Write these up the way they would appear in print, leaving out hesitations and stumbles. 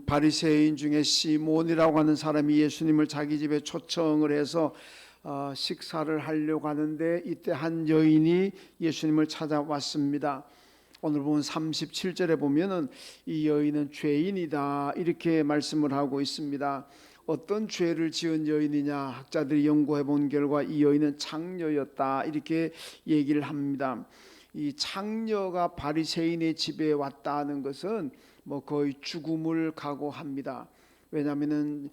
바리새인 중에 시몬이라고 하는 사람이 예수님을 자기 집에 초청을 해서 식사를 하려고 하는데, 이때 한 여인이 예수님을 찾아왔습니다. 오늘 보면 37절에 보면은 이 여인은 죄인이다 이렇게 말씀을 하고 있습니다. 어떤 죄를 지은 여인이냐, 학자들이 연구해 본 결과 이 여인은 창녀였다 이렇게 얘기를 합니다. 이 창녀가 바리새인의 집에 왔다는 것은 거의 죽음을 각오합니다. 왜냐하면은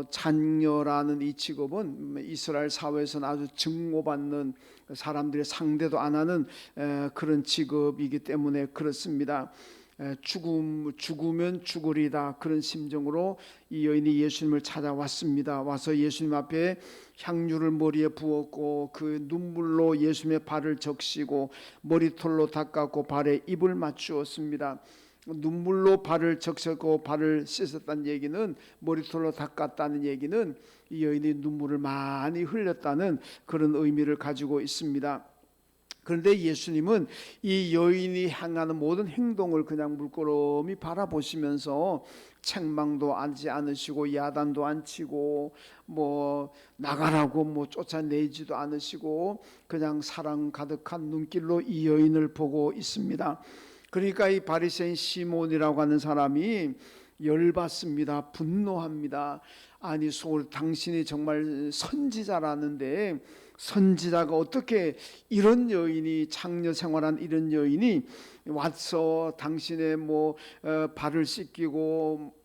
창녀라는 이 직업은 이스라엘 사회에서는 아주 증오받는, 사람들의 상대도 안 하는 그런 직업이기 때문에 그렇습니다. 죽으면 죽으리다 그런 심정으로 이 여인이 예수님을 찾아왔습니다. 와서 예수님 앞에 향유를 머리에 부었고 그 눈물로 예수님의 발을 적시고 머리털로 닦았고 발에 입을 맞추었습니다. 눈물로 발을 적셨고 발을 씻었다는 얘기는, 머리털로 닦았다는 얘기는 이 여인이 눈물을 많이 흘렸다는 그런 의미를 가지고 있습니다. 그런데 예수님은 이 여인이 향하는 모든 행동을 그냥 물끄러미 바라보시면서 책망도 하지 않으시고 야단도 안 치고 나가라고 쫓아내지도 않으시고 그냥 사랑 가득한 눈길로 이 여인을 보고 있습니다. 그러니까 이 바리새인 시몬이라고 하는 사람이 열받습니다. 분노합니다. 아니, 당신이 정말 선지자라는데 선지자가 어떻게 이런 여인이, 창녀 생활한 이런 여인이 와서 당신의 발을 씻기고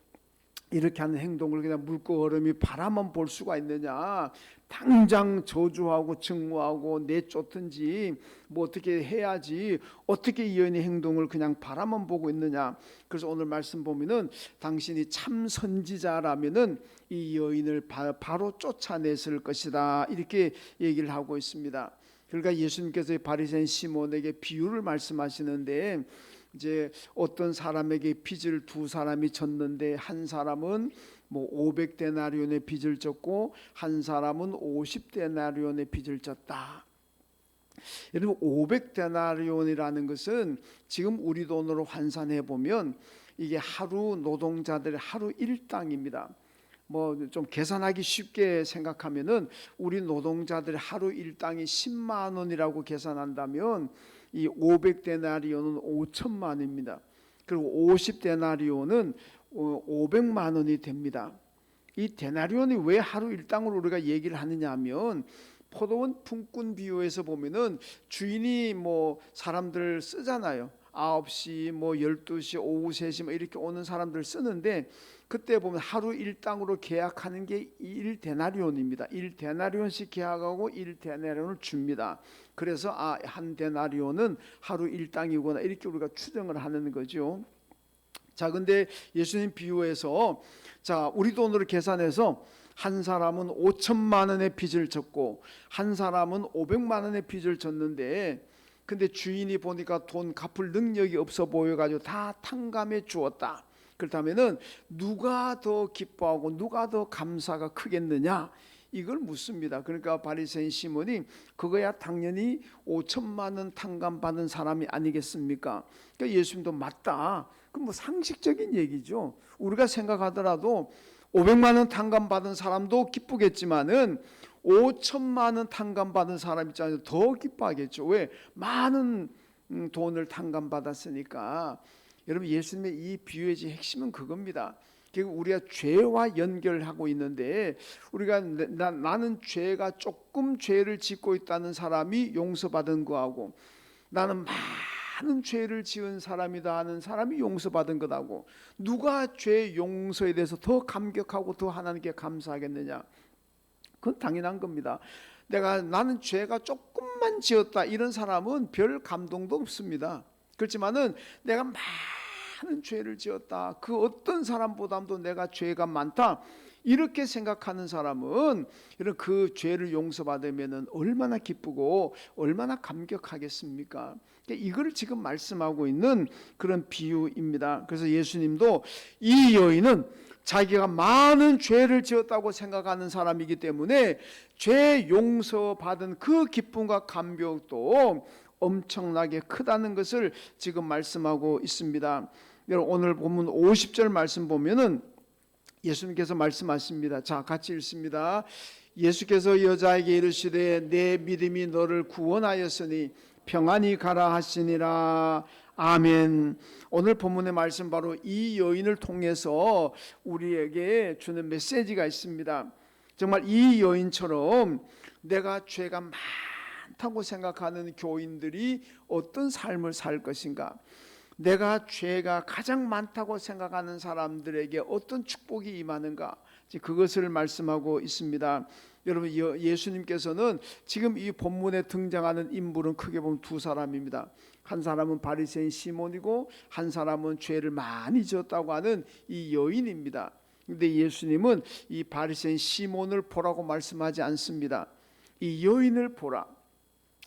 이렇게 하는 행동을 그냥 물끄러미 바라만 볼 수가 있느냐, 당장 저주하고 증오하고 내쫓든지 어떻게 해야지, 어떻게 이 여인의 행동을 그냥 바라만 보고 있느냐. 그래서 오늘 말씀 보면은 당신이 참 선지자라면은 이 여인을 바로 쫓아냈을 것이다 이렇게 얘기를 하고 있습니다. 그러니까 예수님께서 바리새인 시몬에게 비유를 말씀하시는데, 이제 어떤 사람에게 빚을 두 사람이 졌는데 한 사람은 500데나리온의 빚을 졌고 한 사람은 50데나리온의 빚을 졌다. 여러분, 500데나리온이라는 것은 지금 우리 돈으로 환산해 보면 이게 하루 노동자들의 하루 일당입니다. 좀 계산하기 쉽게 생각하면은 우리 노동자들의 하루 일당이 10만 원이라고 계산한다면 이 500데나리온은 5천만 원입니다. 그리고 50데나리온은 500만 원이 됩니다. 이 데나리온이 왜 하루 일당으로 우리가 얘기를 하느냐 하면, 포도원 품꾼 비유에서 보면은 주인이 사람들 쓰잖아요. 9시 12시 오후 3시 이렇게 오는 사람들 쓰는데, 그때 보면 하루 일당으로 계약하는 게 1데나리온입니다. 1데나리온씩 계약하고 1데나리온을 줍니다. 그래서 한 데나리온은 하루 일당이구나 이렇게 우리가 추정을 하는 거죠. 자, 근데 예수님 비유에서 우리 돈으로 계산해서 한 사람은 5천만 원의 빚을 졌고 한 사람은 500만 원의 빚을 졌는데, 근데 주인이 보니까 돈 갚을 능력이 없어 보여가지고 다 탕감해 주었다. 그렇다면은 누가 더 기뻐하고 누가 더 감사가 크겠느냐, 이걸 묻습니다. 그러니까 바리새인 시몬이 그거야 당연히 5천만 원 탕감받은 사람이 아니겠습니까? 그러니까 예수님도 맞다. 그럼 상식적인 얘기죠. 우리가 생각하더라도 500만 원 탕감받은 사람도 기쁘겠지만은 5천만 원 탕감받은 사람 있잖아요, 더 기뻐하겠죠. 왜? 많은 돈을 탕감받았으니까. 여러분, 예수님의 이 비유의 핵심은 그겁니다. 결국 우리가 죄와 연결하고 있는데, 우리가 나는 조금 죄를 짓고 있다는 사람이 용서받은 거하고, 나는 많은 죄를 지은 사람이다 하는 사람이 용서받은 것하고, 누가 죄 용서에 대해서 더 감격하고 더 하나님께 감사하겠느냐? 그건 당연한 겁니다. 나는 죄가 조금만 지었다 이런 사람은 별 감동도 없습니다. 그렇지만은 내가 많은 죄를 지었다, 그 어떤 사람보다도 내가 죄가 많다 이렇게 생각하는 사람은 그 죄를 용서받으면 얼마나 기쁘고 얼마나 감격하겠습니까? 이걸 지금 말씀하고 있는 그런 비유입니다. 그래서 예수님도 이 여인은 자기가 많은 죄를 지었다고 생각하는 사람이기 때문에 죄 용서받은 그 기쁨과 감격도 엄청나게 크다는 것을 지금 말씀하고 있습니다. 여러분 오늘 본문 50절 말씀 보면은 예수님께서 말씀하십니다. 자, 같이 읽습니다. 예수께서 여자에게 이르시되 내 믿음이 너를 구원하였으니 평안히 가라 하시니라. 아멘. 오늘 본문의 말씀 바로 이 여인을 통해서 우리에게 주는 메시지가 있습니다. 정말 이 여인처럼 내가 죄가 많다고 생각하는 교인들이 어떤 삶을 살 것인가, 내가 죄가 가장 많다고 생각하는 사람들에게 어떤 축복이 임하는가, 그것을 말씀하고 있습니다. 여러분, 예수님께서는 지금 이 본문에 등장하는 인물은 크게 보면 두 사람입니다. 한 사람은 바리새인 시몬이고 한 사람은 죄를 많이 지었다고 하는 이 여인입니다. 그런데 예수님은 이 바리새인 시몬을 보라고 말씀하지 않습니다. 이 여인을 보라,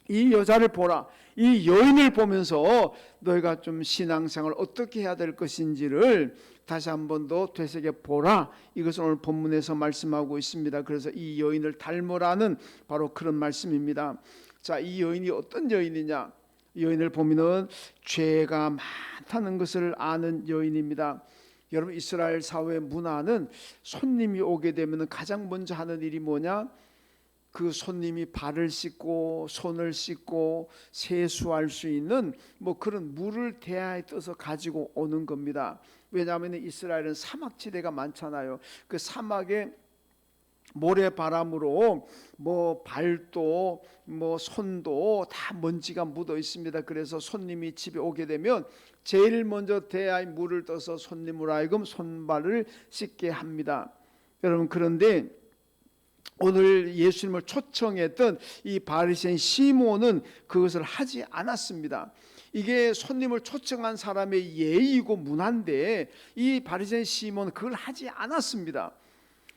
이 여자를 보라, 이 여인을 보면서 너희가 좀 신앙생활 어떻게 해야 될 것인지를 다시 한 번 더 되새겨 보라. 이것을 오늘 본문에서 말씀하고 있습니다. 그래서 이 여인을 닮으라는 바로 그런 말씀입니다. 자, 이 여인이 어떤 여인이냐? 이 여인을 보면은 죄가 많다는 것을 아는 여인입니다. 여러분, 이스라엘 사회 문화는 손님이 오게 되면 가장 먼저 하는 일이 뭐냐? 그 손님이 발을 씻고 손을 씻고 세수할 수 있는 뭐 그런 물을 대야에 떠서 가지고 오는 겁니다. 왜냐하면 이스라엘은 사막지대가 많잖아요. 그 사막에 모래바람으로 뭐 발도 뭐 손도 다 먼지가 묻어 있습니다. 그래서 손님이 집에 오게 되면 제일 먼저 대야에 물을 떠서 손님으로 하여금 손발을 씻게 합니다. 여러분, 그런데 오늘 예수님을 초청했던 이 바리새인 시몬은 그것을 하지 않았습니다. 이게 손님을 초청한 사람의 예의이고 문화인데 이 바리새인 시몬은 그걸 하지 않았습니다.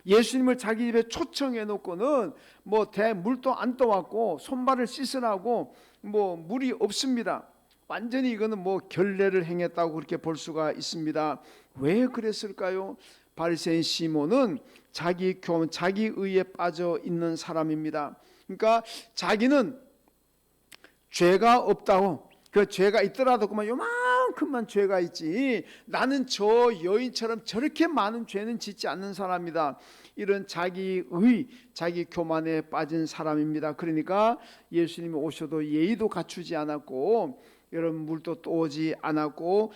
예수님을 자기 집에 초청해 놓고는 뭐 물도 안 떠왔고 손발을 씻으라고 뭐 물이 없습니다. 완전히 이거는 뭐 결례를 행했다고 그렇게 볼 수가 있습니다. 왜 그랬을까요? 바리새인 시몬은 자기 의에 빠져 있는 사람입니다. 그러니까 자기는 죄가 없다고, 그 죄가 있더라도 그만 요만큼만 죄가 있지, 나는 저 여인처럼 저렇게 많은 죄는 짓지 않는 사람이다. 이런 자기 교만에 빠진 사람입니다. 그러니까 예수님이 오셔도 예의도 갖추지 않았고, 여러분, 물도 떠오지 않았고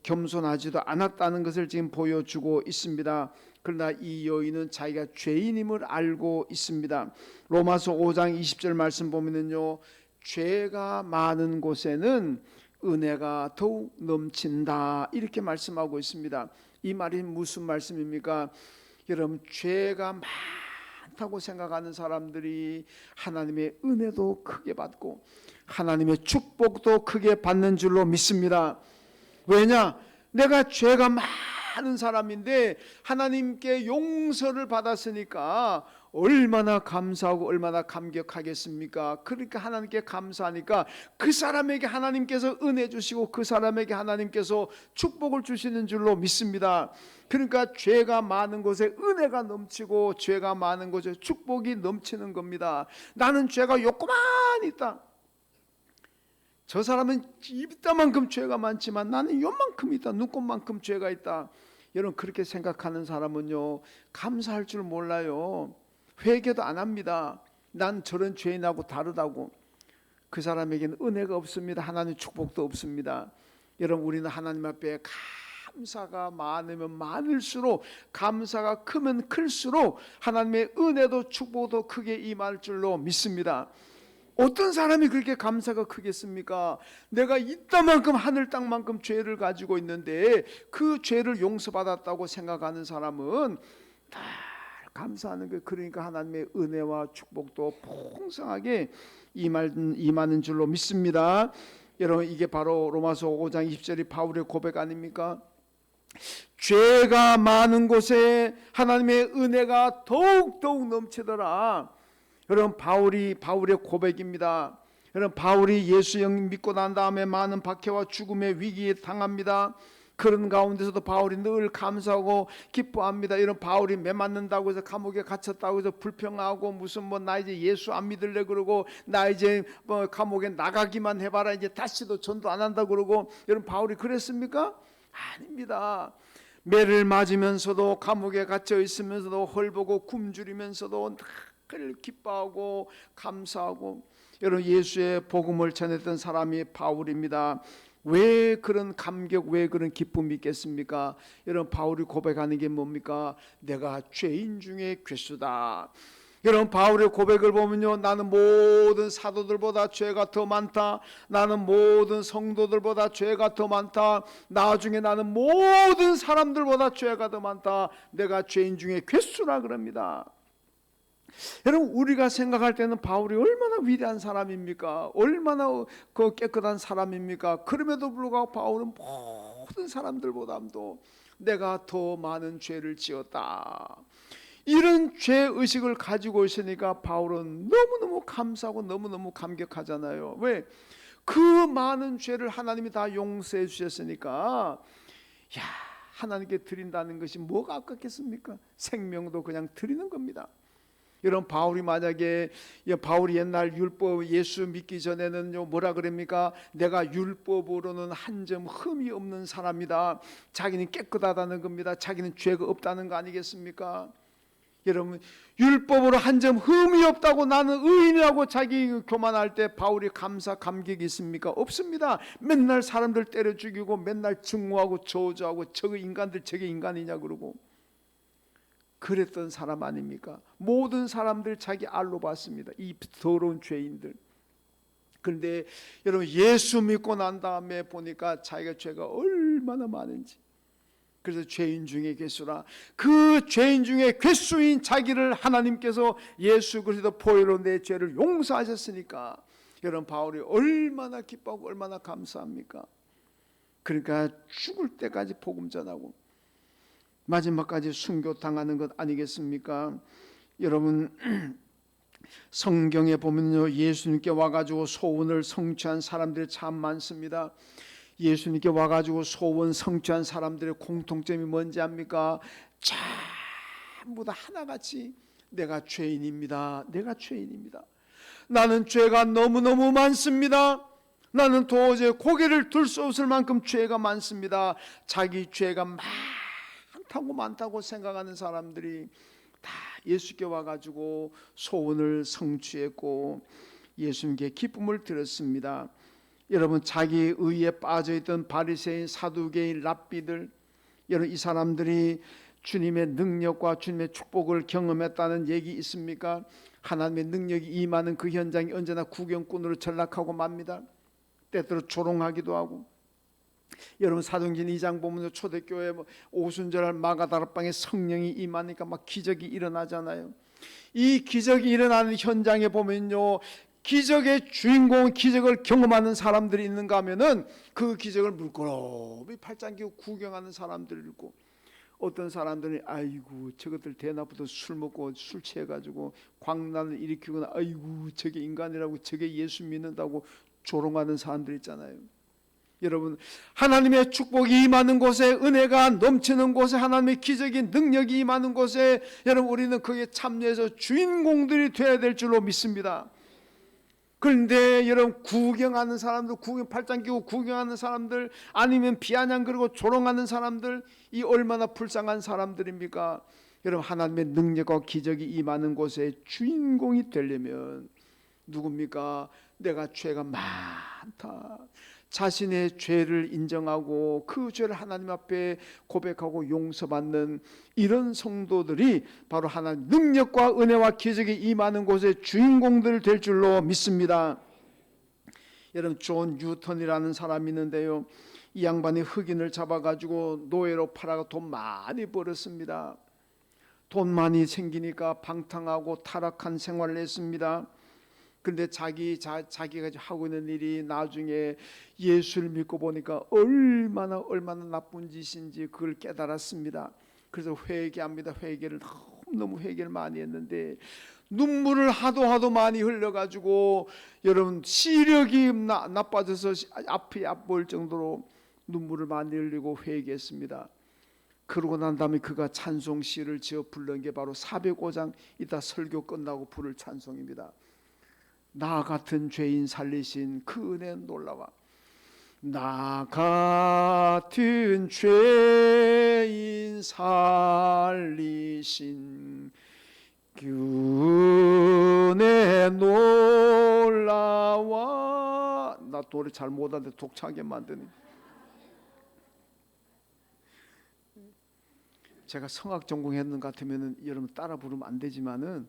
겸손하지도 않았다는 것을 지금 보여주고 있습니다. 그러나 이 여인은 자기가 죄인임을 알고 있습니다. 로마서 5장 20절 말씀 보면은요, 죄가 많은 곳에는 은혜가 더욱 넘친다, 이렇게 말씀하고 있습니다. 이 말이 무슨 말씀입니까? 여러분, 죄가 많다고 생각하는 사람들이 하나님의 은혜도 크게 받고 하나님의 축복도 크게 받는 줄로 믿습니다. 왜냐? 내가 죄가 많은 사람인데 하나님께 용서를 받았으니까 얼마나 감사하고 얼마나 감격하겠습니까? 그러니까 하나님께 감사하니까 그 사람에게 하나님께서 은혜 주시고 그 사람에게 하나님께서 축복을 주시는 줄로 믿습니다. 그러니까 죄가 많은 곳에 은혜가 넘치고 죄가 많은 곳에 축복이 넘치는 겁니다. 나는 죄가 요꼬만 있다, 저 사람은 이따만큼 죄가 많지만 나는 요만큼 있다, 눈곱만큼 죄가 있다. 여러분, 그렇게 생각하는 사람은요, 감사할 줄 몰라요. 회개도 안 합니다. 난 저런 죄인하고 다르다고. 그 사람에게는 은혜가 없습니다. 하나님의 축복도 없습니다. 여러분, 우리는 하나님 앞에 감사가 많으면 많을수록, 감사가 크면 클수록 하나님의 은혜도 축복도 크게 임할 줄로 믿습니다. 어떤 사람이 그렇게 감사가 크겠습니까? 내가 이따만큼 하늘 땅만큼 죄를 가지고 있는데 그 죄를 용서받았다고 생각하는 사람은 다 감사하는 거예요. 그러니까 하나님의 은혜와 축복도 풍성하게 임하는 줄로 믿습니다. 여러분, 이게 바로 로마서 5장 20절이 바울의 고백 아닙니까? 죄가 많은 곳에 하나님의 은혜가 더욱 넘치더라. 여러분, 바울의 고백입니다. 여러분, 바울이 예수 영 믿고 난 다음에 많은 박해와 죽음의 위기에 당합니다. 그런 가운데서도 바울이 늘 감사하고 기뻐합니다. 이런 바울이 매 맞는다고 해서 감옥에 갇혔다고 해서 불평하고 무슨 나 이제 예수 안 믿을래 그러고 나 이제 감옥에 나가기만 해봐라, 이제 다시도 전도 안 한다 그러고, 여러분, 바울이 그랬습니까? 아닙니다. 매를 맞으면서도 감옥에 갇혀 있으면서도 헐보고 굶주리면서도 늘 기뻐하고 감사하고, 여러분 예수의 복음을 전했던 사람이 바울입니다. 왜 그런 감격, 왜 그런 기쁨이 있겠습니까? 여러분 바울이 고백하는 게 뭡니까? 내가 죄인 중에 괴수다. 여러분 바울의 고백을 보면요, 나는 모든 사도들보다 죄가 더 많다. 나는 모든 성도들보다 죄가 더 많다. 나중에 나는 모든 사람들보다 죄가 더 많다. 내가 죄인 중에 괴수라 그럽니다. 여러분 우리가 생각할 때는 바울이 얼마나 위대한 사람입니까? 얼마나 그 깨끗한 사람입니까? 그럼에도 불구하고 바울은 모든 사람들보다도 내가 더 많은 죄를 지었다. 이런 죄의식을 가지고 있으니까 바울은 너무너무 감사하고 너무너무 감격하잖아요. 왜? 그 많은 죄를 하나님이 다 용서해 주셨으니까, 야, 하나님께 드린다는 것이 뭐가 아깝겠습니까? 생명도 그냥 드리는 겁니다. 여러분 바울이 만약에, 바울이 옛날 율법 예수 믿기 전에는 뭐라 그럽니까? 내가 율법으로는 한 점 흠이 없는 사람이다. 자기는 깨끗하다는 겁니다. 자기는 죄가 없다는 거 아니겠습니까? 여러분 율법으로 한 점 흠이 없다고 나는 의인이라고 자기 교만할 때 바울이 감사 감격이 있습니까? 없습니다. 맨날 사람들 때려 죽이고 맨날 증오하고 저주하고 저거 인간들 저게 인간이냐 그러고 그랬던 사람 아닙니까? 모든 사람들 자기 알로 봤습니다. 이 더러운 죄인들. 그런데 여러분 예수 믿고 난 다음에 보니까 자기가 죄가 얼마나 많은지, 그래서 죄인 중에 괴수라, 그 죄인 중에 괴수인 자기를 하나님께서 예수 그리스도 보혈로 내 죄를 용서하셨으니까 여러분 바울이 얼마나 기뻐하고 얼마나 감사합니까? 그러니까 죽을 때까지 복음 전하고 마지막까지 순교당하는 것 아니겠습니까? 여러분 성경에 보면요, 예수님께 와가지고 소원을 성취한 사람들이 참 많습니다. 예수님께 와가지고 소원 성취한 사람들의 공통점이 뭔지 압니까? 전부 다 하나같이 내가 죄인입니다. 내가 죄인입니다. 나는 죄가 너무너무 많습니다. 나는 도저히 고개를 들 수 없을 만큼 죄가 많습니다. 자기 죄가 많다고 생각하는 사람들이 다 예수께 와가지고 소원을 성취했고 예수님께 기쁨을 드렸습니다. 여러분 자기 의에 빠져있던 바리새인, 사두개인, 랍비들, 여러분 이 사람들이 주님의 능력과 주님의 축복을 경험했다는 얘기 있습니까? 하나님의 능력이 임하는 그 현장이 언제나 구경꾼으로 전락하고 맙니다. 때때로 조롱하기도 하고. 여러분 사도행전 2장 보면 초대교회 오순절날 마가다락방에 성령이 임하니까 막 기적이 일어나잖아요. 이 기적이 일어나는 현장에 보면요, 기적의 주인공, 기적을 경험하는 사람들이 있는가 하면은 그 기적을 물끄러미 팔짱 끼고 구경하는 사람들이 있고, 어떤 사람들은 아이고 저것들 대낮부터 술 먹고 술 취해가지고 광란을 일으키거나 아이고 저게 인간이라고 저게 예수 믿는다고 조롱하는 사람들 있잖아요. 여러분 하나님의 축복이 임하는 곳에, 은혜가 넘치는 곳에, 하나님의 기적인 능력이 임하는 곳에 여러분 우리는 거기에 참여해서 주인공들이 되어야 될 줄로 믿습니다. 그런데 여러분 구경하는 사람들, 구경 팔짱 끼고 구경하는 사람들, 아니면 비아냥거리고 조롱하는 사람들, 이 얼마나 불쌍한 사람들입니까? 여러분 하나님의 능력과 기적이 임하는 곳에 주인공이 되려면 누굽니까? 내가 죄가 많다, 자신의 죄를 인정하고 그 죄를 하나님 앞에 고백하고 용서받는 이런 성도들이 바로 하나님 능력과 은혜와 기적이 임하는 곳의 주인공들 될 줄로 믿습니다. 여러분 존 뉴턴이라는 사람이 있는데요, 이 양반이 흑인을 잡아가지고 노예로 팔아가 돈 많이 벌었습니다. 돈 많이 생기니까 방탕하고 타락한 생활을 했습니다. 그런데 자기가 하고 있는 일이 나중에 예수를 믿고 보니까 얼마나 나쁜 짓인지 그걸 깨달았습니다. 그래서 회개합니다. 회개를 너무 회개를 많이 했는데 눈물을 하도 많이 흘려가지고 여러분 시력이 나빠져서 앞이 아플 정도로 눈물을 많이 흘리고 회개했습니다. 그러고 난 다음에 그가 찬송시를 지어 부른 게 바로 405장 이따 설교 끝나고 부를 찬송입니다. 나 같은 죄인 살리신 그 은혜 놀라와. 나 같은 죄인 살리신 은혜 놀라와. 나 노래 잘 못하는데 독차게 만드네. 제가 성악 전공했는 것 같으면 여러분 따라 부르면 안 되지만은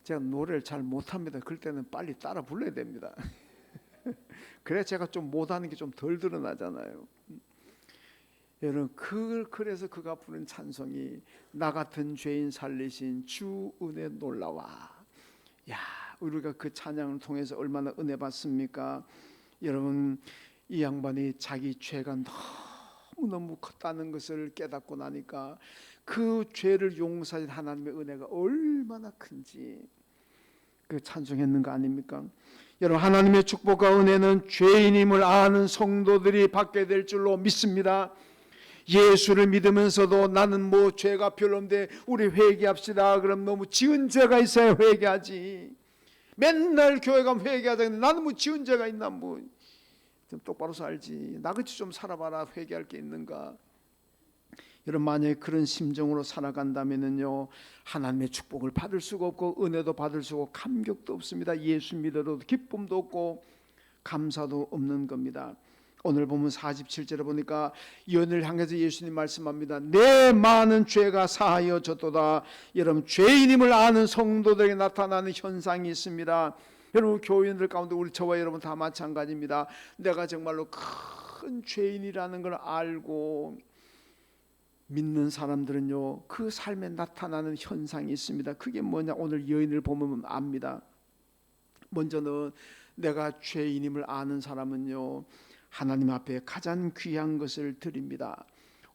제가 노래를 잘 못합니다. 그럴 때는 빨리 따라 불러야 됩니다. 그래야 제가 좀 못하는 게 좀 덜 드러나잖아요. 여러분 그래서 그가 부른 찬송이 나 같은 죄인 살리신 주 은혜 놀라와. 야, 우리가 그 찬양을 통해서 얼마나 은혜 받습니까? 여러분 이 양반이 자기 죄가 너무 컸다는 것을 깨닫고 나니까 그 죄를 용서하신 하나님의 은혜가 얼마나 큰지 그 찬송했는 거 아닙니까? 여러분 하나님의 축복과 은혜는 죄인임을 아는 성도들이 받게 될 줄로 믿습니다. 예수를 믿으면서도 나는 뭐 죄가 별로 없는데 우리 회개합시다. 그럼 너무 지은 죄가 있어야 회개하지. 맨날 교회 가면 회개하자는데 나는 뭐 지은 죄가 있나 뭐 좀 똑바로 살지. 나같이 좀 살아봐라. 회개할 게 있는가. 여러분 만약에 그런 심정으로 살아간다면요 하나님의 축복을 받을 수가 없고 은혜도 받을 수가 없고 감격도 없습니다. 예수 믿어도 기쁨도 없고 감사도 없는 겁니다. 오늘 보면 47절에 보니까 연을 향해서 예수님 말씀합니다. 내 많은 죄가 사하여졌도다. 여러분 죄인임을 아는 성도들에게 나타나는 현상이 있습니다. 여러분 교인들 가운데 우리 저와 여러분 다 마찬가지입니다. 내가 정말로 큰 죄인이라는 걸 알고 믿는 사람들은요 그 삶에 나타나는 현상이 있습니다. 그게 뭐냐 오늘 여인을 보면 압니다. 먼저는 내가 죄인임을 아는 사람은요 하나님 앞에 가장 귀한 것을 드립니다.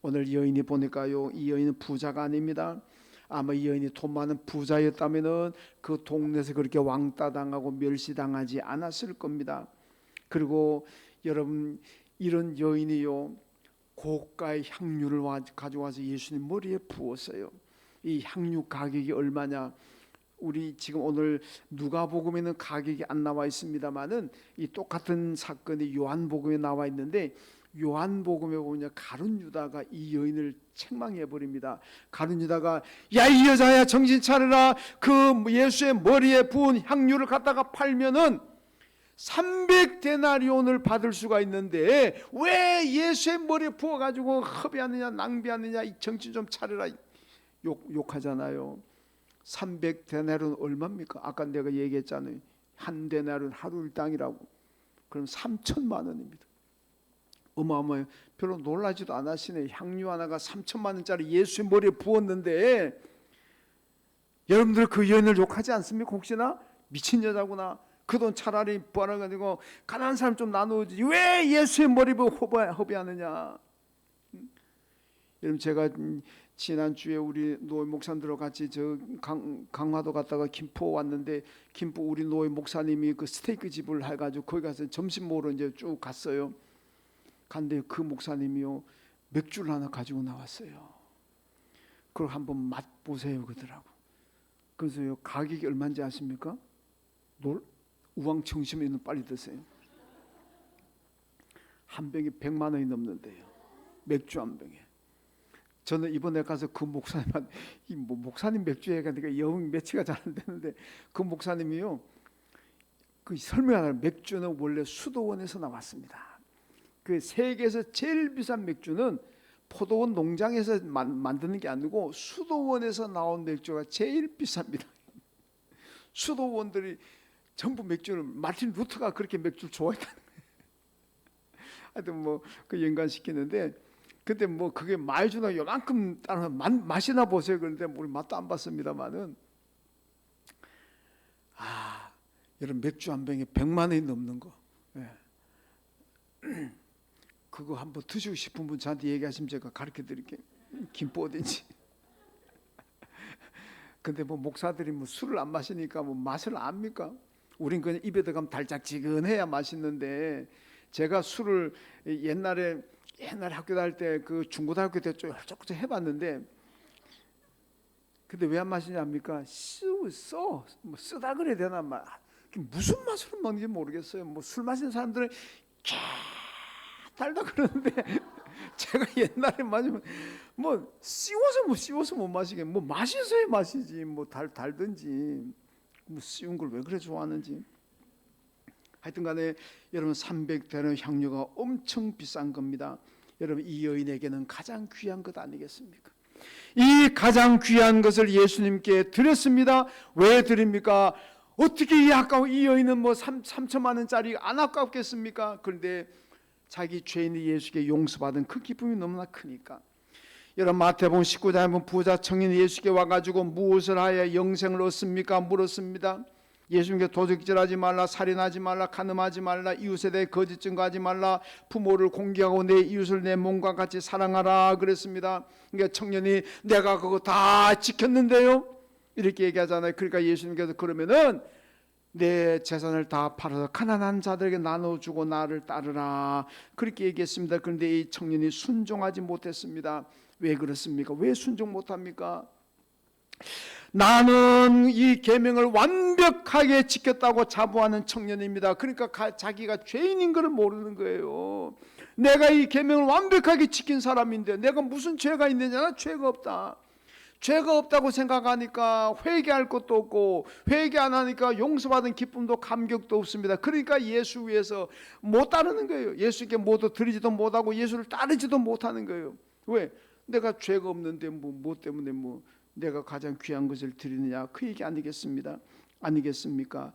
오늘 여인이 보니까요 이 여인은 부자가 아닙니다. 아마 이 여인이 돈 많은 부자였다면은 그 동네에서 그렇게 왕따당하고 멸시당하지 않았을 겁니다. 그리고 여러분 이런 여인이요 고가의 향유를 가져와서 예수님 머리에 부었어요. 이 향유 가격이 얼마냐? 우리 지금 오늘 누가복음에는 가격이 안 나와 있습니다만은 이 똑같은 사건이 요한복음에 나와 있는데 요한복음에 보면 가룟 유다가 이 여인을 책망해 버립니다. 가룟 유다가 야 이 여자야 정신 차려라. 그 예수의 머리에 부은 향유를 갖다가 팔면은 300데나리온을 받을 수가 있는데 왜 예수의 머리에 부어가지고 허비하느냐 낭비하느냐 이 정신 좀 차려라 욕하잖아요. 300데나리온 얼마입니까? 아까 내가 얘기했잖아요. 한 데나리온 하루 일당이라고. 그럼 3천만 원입니다. 어마어마해요. 별로 놀라지도 않으시네. 향유 하나가 3천만 원짜리 예수의 머리에 부었는데 여러분들 그 여인을 욕하지 않습니까? 혹시나 미친 여자구나. 그 돈 차라리 벌어가지고 가난한 사람 좀 나누지 왜 예수의 머리에 허비하느냐. 여러분 제가 지난주에 우리 노회 목사님들과 같이 저 강화도 갔다가 김포 왔는데 김포 우리 노회 목사님이 그 스테이크 집을 해가지고 거기 가서 점심 먹으러 이제 쭉 갔어요. 간데 그 목사님이요 맥주를 하나 가지고 나왔어요. 그걸 한번 맛보세요 그러더라고. 그래서요 가격이 얼마인지 아십니까? 우왕청심에 있는 빨리 드세요. 한 병에 100만 원이 넘는데요. 맥주 한 병에. 저는 이번에 가서 그 목사님한테 뭐 목사님 맥주 얘기하니까 영 매치가 잘 안 되는데 그 목사님이요 그 설명하는 맥주는 원래 수도원에서 나왔습니다. 그 세계에서 제일 비싼 맥주는 포도원 농장에서 만드는 게 아니고 수도원에서 나온 맥주가 제일 비쌉니다. 수도원들이 전부 맥주를 마틴 루터가 그렇게 맥주를 좋아했다는 거예요. 하여튼 뭐 그 연관시키는데 그때 뭐 그게 마이주나 요만큼 따라 맛이나 보세요. 그런데 우리 맛도 안 봤습니다만은 여러분 맥주 한 병에 100만 원이 넘는 거. 예. 그거 한번 드시고 싶은 분 저한테 얘기하시면 제가 가르쳐 드릴게요. 김포 어딘지. 근데 뭐 목사들이 뭐 술을 안 마시니까 뭐 맛을 압니까? 우린 그냥 입에 들어가면 달짝지근해야 맛있는데 제가 술을 옛날에 학교 다닐 때 그 중고등학교 때 좀 해봤는데 근데 왜 안 마시냐 합니까? 뭐 쓰다 그래야 되나 무슨 맛으로 먹는지 모르겠어요. 뭐 술 마시는 사람들은 달다 그러는데 제가 옛날에 마시면 뭐 씌워서 못 마시게, 뭐 마셔서야 마시지, 뭐 달든지, 뭐 씌운 걸 왜 그래 좋아하는지. 하여튼 간에 여러분 300대는 향료가 엄청 비싼 겁니다. 여러분 이 여인에게는 가장 귀한 것 아니겠습니까? 이 가장 귀한 것을 예수님께 드렸습니다. 왜 드립니까? 어떻게 이 아까운 이 여인은 뭐 3천만 원짜리 안 아깝겠습니까? 그런데 자기 죄인이 예수께 용서받은 그 기쁨이 너무나 크니까. 여러분 마태복음 19장에 보면 부자 청년이 예수께 와가지고 무엇을 하여 영생을 얻습니까? 물었습니다. 예수님께 도적질하지 말라, 살인하지 말라, 간음하지 말라, 이웃에 대해 거짓 증거하지 말라, 부모를 공경하고 내 이웃을 내 몸과 같이 사랑하라 그랬습니다. 그러니까 청년이 내가 그거 다 지켰는데요 이렇게 얘기하잖아요. 그러니까 예수님께서 그러면은 내 재산을 다 팔아서 가난한 자들에게 나눠주고 나를 따르라 그렇게 얘기했습니다. 그런데 이 청년이 순종하지 못했습니다. 왜 그렇습니까? 왜 순종 못합니까? 나는 이 계명을 완벽하게 지켰다고 자부하는 청년입니다. 그러니까 자기가 죄인인 것을 모르는 거예요. 내가 이 계명을 완벽하게 지킨 사람인데 내가 무슨 죄가 있느냐? 죄가 없다. 죄가 없다고 생각하니까 회개할 것도 없고, 회개 안 하니까 용서받은 기쁨도 감격도 없습니다. 그러니까 예수 위해서 못 따르는 거예요. 예수께 모두 드리지도 못하고 예수를 따르지도 못하는 거예요. 왜? 내가 죄가 없는데 뭐 때문에 내가 가장 귀한 것을 드리느냐, 그 얘기 아니겠습니다. 아니겠습니까?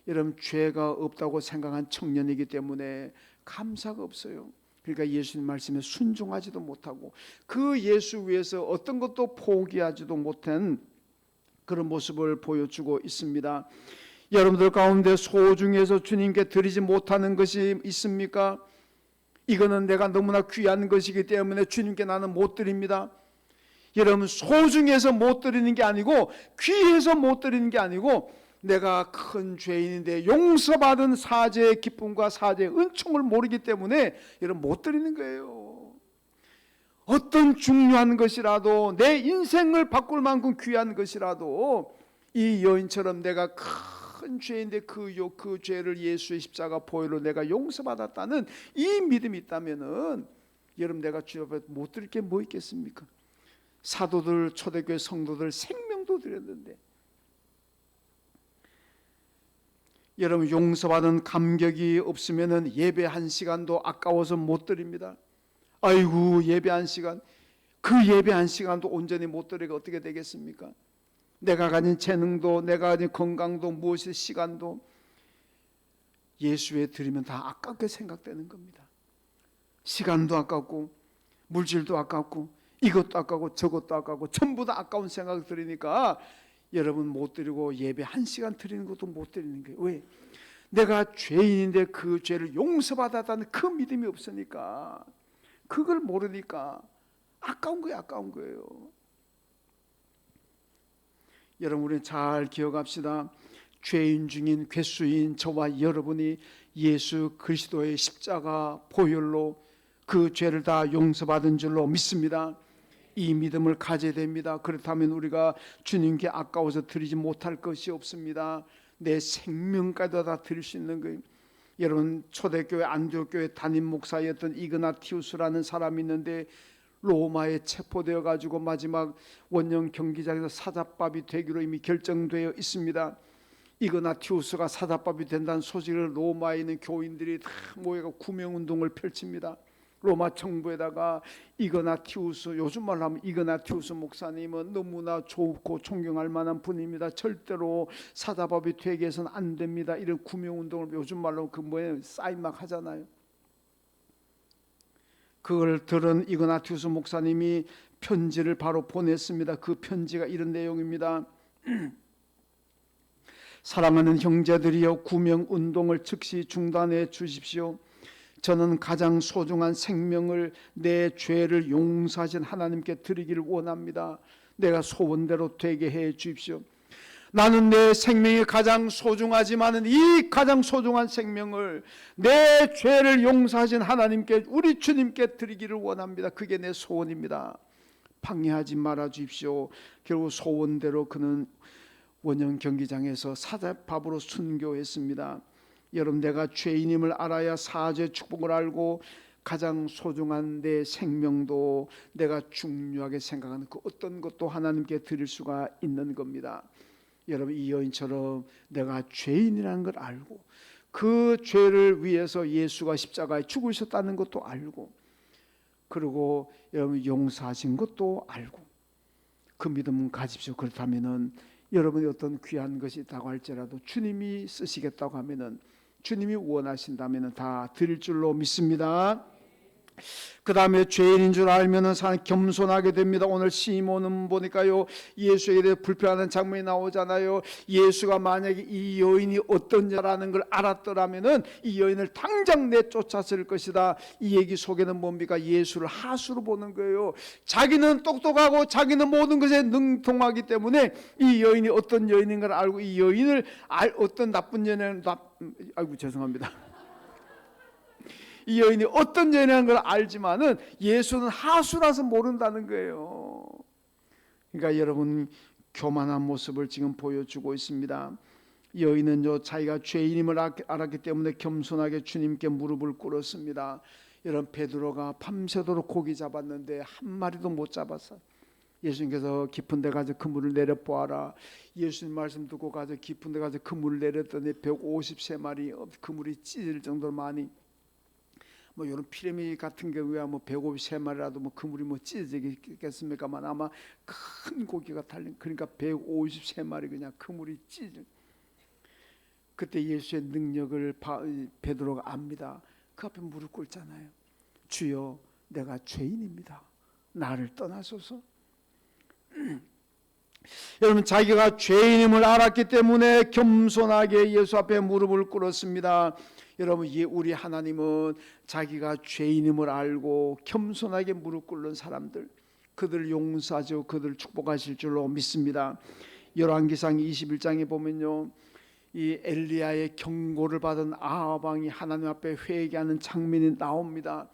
여러분 죄가 없다고 생각한 청년이기 때문에 감사가 없어요. 그러니까 예수님 말씀에 순종하지도 못하고 그 예수 위해서 어떤 것도 포기하지도 못한 그런 모습을 보여주고 있습니다. 여러분들 가운데 소중해서 주님께 드리지 못하는 것이 있습니까? 이거는 내가 너무나 귀한 것이기 때문에 주님께 나는 못 드립니다. 여러분 소중해서 못 드리는 게 아니고, 귀해서 못 드리는 게 아니고, 내가 큰 죄인인데 용서받은 사죄의 기쁨과 사죄의 은총을 모르기 때문에 여러분 못 드리는 거예요. 어떤 중요한 것이라도, 내 인생을 바꿀 만큼 귀한 것이라도 이 여인처럼 내가 큰 죄인데 그 죄를 예수의 십자가 보혈로 내가 용서받았다는 이 믿음이 있다면은 여러분 내가 주 앞에 못 드릴 게 뭐 있겠습니까? 사도들, 초대교회 성도들 생명도 드렸는데, 여러분 용서받은 감격이 없으면은 예배 한 시간도 아까워서 못 드립니다. 아이고 예배 한 시간, 그 예배 한 시간도 온전히 못 드리가 어떻게 되겠습니까? 내가 가진 재능도, 내가 가진 건강도, 무엇이 시간도 예수에 드리면 다 아깝게 생각되는 겁니다. 시간도 아깝고 물질도 아깝고 이것도 아까워 저것도 아까워 전부 다 아까운 생각을 드리니까 여러분 못 드리고 예배 한 시간 드리는 것도 못 드리는 거예요. 왜? 내가 죄인인데 그 죄를 용서받았다는 그 믿음이 없으니까, 그걸 모르니까 아까운 거예요. 아까운 거예요. 여러분 우리 잘 기억합시다. 죄인 중인 괴수인 저와 여러분이 예수 그리스도의 십자가 보혈로 그 죄를 다 용서받은 줄로 믿습니다. 이 믿음을 가져야 됩니다. 그렇다면 우리가 주님께 아까워서 드리지 못할 것이 없습니다. 내 생명까지도 다 드릴 수 있는 거예요. 여러분 초대교회 안디옥교회 담임 목사였던 이그나티우스라는 사람이 있는데 로마에 체포되어 가지고 마지막 원형 경기장에서 사자밥이 되기로 이미 결정되어 있습니다. 이그나티우스가 사자밥이 된다는 소식을 로마에 있는 교인들이 다 모여서 구명운동을 펼칩니다. 로마 정부에다가 이그나티우스, 요즘 말로 하면 이그나티우스 목사님은 너무나 좋고 존경할 만한 분입니다. 절대로 사자밥이 되게 해서는 안 됩니다. 이런 구명운동을 요즘 말로 그 사인 막 하잖아요. 그걸 들은 이그나티우스 목사님이 편지를 바로 보냈습니다. 그 편지가 이런 내용입니다. 사랑하는 형제들이여, 구명운동을 즉시 중단해 주십시오. 저는 가장 소중한 생명을, 내 죄를 용서하신 하나님께 드리기를 원합니다. 내가 소원대로 되게 해 주십시오. 나는 내 생명이 가장 소중하지만 이 가장 소중한 생명을, 내 죄를 용서하신 하나님께, 우리 주님께 드리기를 원합니다. 그게 내 소원입니다. 방해하지 말아 주십시오. 결국 소원대로 그는 원형 경기장에서 사자밥으로 순교했습니다. 여러분 내가 죄인임을 알아야 사죄의 축복을 알고 가장 소중한 내 생명도 내가 중요하게 생각하는 그 어떤 것도 하나님께 드릴 수가 있는 겁니다. 여러분, 이 여인처럼 내가 죄인이라는 걸 알고 그 죄를 위해서 예수가 십자가에 죽으셨다는 것도 알고, 그리고 여러분 용서하신 것도 알고 그 믿음 가집시오. 그렇다면은 여러분이 어떤 귀한 것이 있다고 할지라도 주님이 쓰시겠다고 하면은, 주님이 원하신다면은 다 드릴 줄로 믿습니다. 그 다음에 죄인인 줄 알면은 사람 겸손하게 됩니다. 오늘 시몬은 보니까요, 예수에게 대해 불평하는 장면이 나오잖아요. 예수가 만약에 이 여인이 어떤 자라는 걸 알았더라면은 이 여인을 당장 내쫓았을 것이다. 이 얘기 속에는 뭡니까? 예수를 하수로 보는 거예요. 자기는 똑똑하고 자기는 모든 것에 능통하기 때문에 이 여인이 어떤 여인인 걸 알고, 이 여인을 어떤 나쁜 여인은 아이고 죄송합니다. 이 여인이 어떤 여인이라는 걸 알지만은 예수는 하수라서 모른다는 거예요. 그러니까 여러분, 교만한 모습을 지금 보여주고 있습니다. 여인은요, 자기가 죄인임을 알았기 때문에 겸손하게 주님께 무릎을 꿇었습니다. 여러분, 베드로가 밤새도록 고기 잡았는데 한 마리도 못 잡았어요. 예수님께서 깊은 데 가서 그물을 내려보아라. 예수님 말씀 듣고 가서 깊은 데 가서 그물을 내렸더니 153마리 그물이 찢을 정도로 많이, 뭐 이런 피라미드 같은 경우야 뭐 153마리라도 뭐 그물이 뭐 찢어지겠습니까만 아마 큰 고기가 달린, 그러니까 153마리 그냥 그물이 찢을. 그때 예수의 능력을 베드로가 압니다. 그 앞에 무릎 꿇잖아요. 주여, 내가 죄인입니다. 나를 떠나소서. 여러분, 자기가 죄인임을 알았기 때문에 겸손하게 예수 앞에 무릎을 꿇었습니다. 여러분, 우리 하나님은 자기가 죄인임을 알고 겸손하게 무릎 꿇는 사람들, 그들 용서하시고 그들 축복하실 줄로 믿습니다. 열왕기상 21장에 보면요, 이 엘리야의 경고를 받은 아합 왕이 하나님 앞에 회개하는 장면이 나옵니다.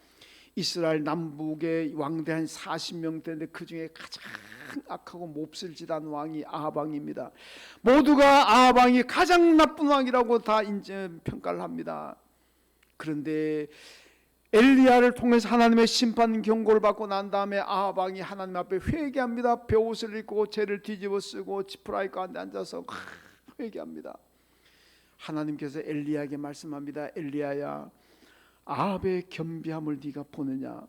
이스라엘 남북의 왕대 한 40명 되는데 그 중에 가장 악하고 몹쓸 짓한 왕이 아합 왕입니다. 모두가 아합 왕이 가장 나쁜 왕이라고 다 평가를 합니다. 그런데 엘리야를 통해서 하나님의 심판 경고를 받고 난 다음에 아합 왕이 하나님 앞에 회개합니다. 베옷을 입고 죄를 뒤집어 쓰고 지푸라기 가운데 앉아서 회개합니다. 하나님께서 엘리야에게 말씀합니다. 엘리야야, 아합의 겸비함을 네가 보느냐?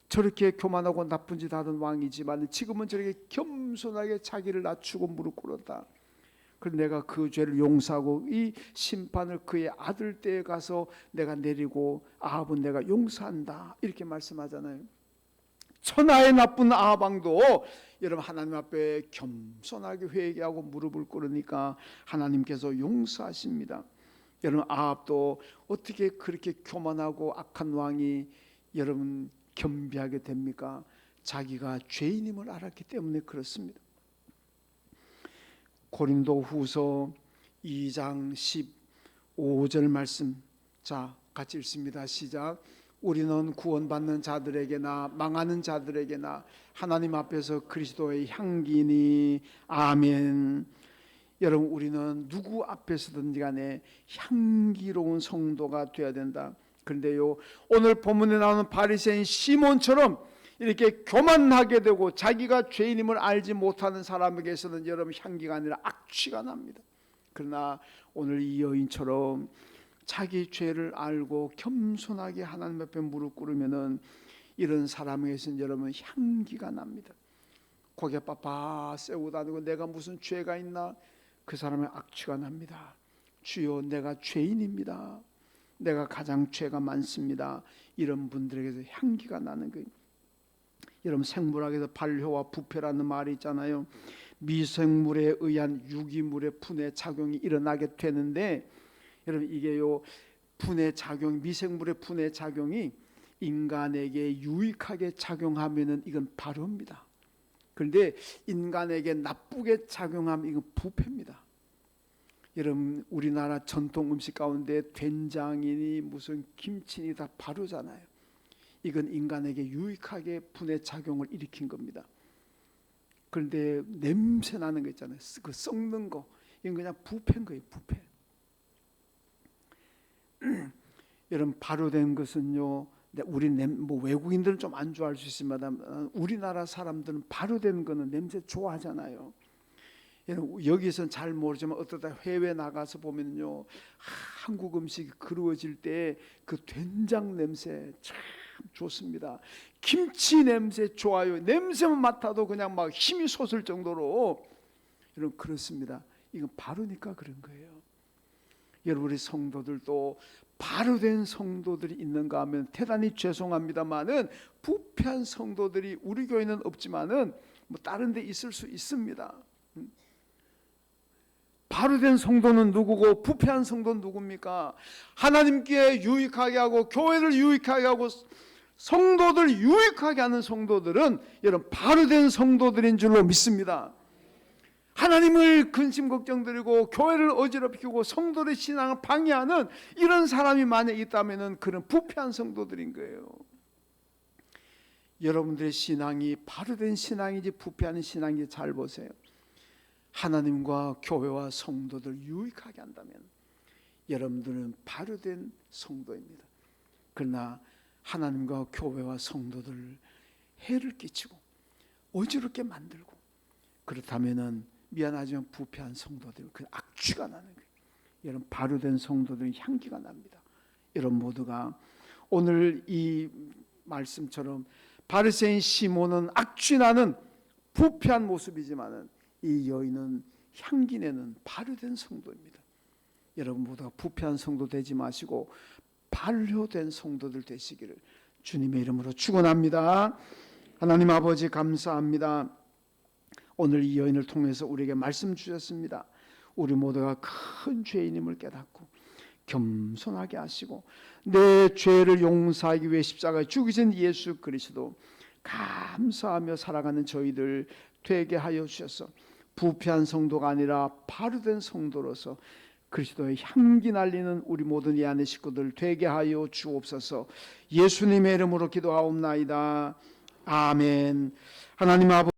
저렇게 교만하고 나쁜 짓 하던 왕이지만 지금은 저렇게 겸손하게 자기를 낮추고 무릎 꿇었다. 그래서 내가 그 죄를 용서하고 이 심판을 그의 아들 때에 가서 내가 내리고 아합은 내가 용서한다, 이렇게 말씀하잖아요. 천하의 나쁜 아합 왕도 여러분 하나님 앞에 겸손하게 회개하고 무릎을 꿇으니까 하나님께서 용서하십니다. 여러분, 아합도 어떻게 그렇게 교만하고 악한 왕이 여러분 겸비하게 됩니까? 자기가 죄인임을 알았기 때문에 그렇습니다. 고린도후서 2장 15절 말씀, 자 같이 읽습니다. 시작. 우리는 구원받는 자들에게나 망하는 자들에게나 하나님 앞에서 그리스도의 향기니. 아멘. 여러분, 우리는 누구 앞에서든지 간에 향기로운 성도가 되어야 된다. 그런데요, 오늘 본문에 나오는 바리새인 시몬처럼 이렇게 교만하게 되고 자기가 죄인임을 알지 못하는 사람에게서는 여러분 향기가 아니라 악취가 납니다. 그러나 오늘 이 여인처럼 자기 죄를 알고 겸손하게 하나님 앞에 무릎 꿇으면은 이런 사람에게서는 여러분 향기가 납니다. 고개 빠빠 세우고 다니고 내가 무슨 죄가 있나? 그 사람의 악취가 납니다. 주여, 내가 죄인입니다. 내가 가장 죄가 많습니다. 이런 분들에게서 향기가 나는 거예요. 여러분, 생물학에서 발효와 부패라는 말이 있잖아요. 미생물에 의한 유기물의 분해 작용이 일어나게 되는데, 여러분 이게요, 분해 작용, 미생물의 분해 작용이 인간에게 유익하게 작용하면은 이건 발효입니다. 그런데 인간에게 나쁘게 작용하면 이건 부패입니다. 여러분, 우리나라 전통 음식 가운데 된장이니 무슨 김치니 다 발효잖아요. 이건 인간에게 유익하게 분해 작용을 일으킨 겁니다. 그런데 냄새 나는 거 있잖아요. 그 썩는 거, 이건 그냥 부패인 거예요. 부패. 여러분, 발효된 것은요 근데 우리 뭐 외국인들은 좀 안 좋아할 수 있습니다. 우리나라 사람들은 발효된 거는 냄새 좋아하잖아요. 여기서는 잘 모르지만 어떠다 해외 나가서 보면요, 한국 음식이 그리워질 때 그 된장 냄새 참 좋습니다. 김치 냄새 좋아요. 냄새만 맡아도 그냥 막 힘이 솟을 정도로 여러분 그렇습니다. 이건 발효니까 그런 거예요. 여러분 우리 성도들도 발효된 성도들이 있는가 하면 대단히 죄송합니다만은 부패한 성도들이 우리 교회는 없지만은 뭐 다른 데 있을 수 있습니다. 발효된 성도는 누구고 부패한 성도는 누굽니까? 하나님께 유익하게 하고 교회를 유익하게 하고 성도들 유익하게 하는 성도들은 여러분 발효된 성도들인 줄로 믿습니다. 하나님을 근심 걱정드리고 교회를 어지럽히고 성도의 신앙을 방해하는 이런 사람이 만약 있다면 그런 부패한 성도들인 거예요. 여러분들의 신앙이 발효된 신앙인지 부패한 신앙인지 잘 보세요. 하나님과 교회와 성도들 유익하게 한다면 여러분들은 발효된 성도입니다. 그러나 하나님과 교회와 성도들 해를 끼치고 어지럽게 만들고 그렇다면은 미안하지만 부패한 성도들 그 악취가 나는 거예요. 여러분 발효된 성도들은 향기가 납니다. 여러분 모두가 오늘 이 말씀처럼 바리새인 시몬은 악취 나는 부패한 모습이지만은 이 여인은 향기 내는 발효된 성도입니다. 여러분 모두가 부패한 성도 되지 마시고 발효된 성도들 되시기를 주님의 이름으로 축원합니다. 하나님 아버지 감사합니다. 오늘 이 여인을 통해서 우리에게 말씀 주셨습니다. 우리 모두가 큰 죄인임을 깨닫고 겸손하게 하시고 내 죄를 용서하기 위해 십자가에 죽으신 예수 그리스도 감사하며 살아가는 저희들 되게 하여 주셔서 부패한 성도가 아니라 발효된 성도로서 그리스도의 향기 날리는 우리 모든 이 안의 식구들 되게 하여 주옵소서. 예수님의 이름으로 기도하옵나이다. 아멘. 하나님 아버지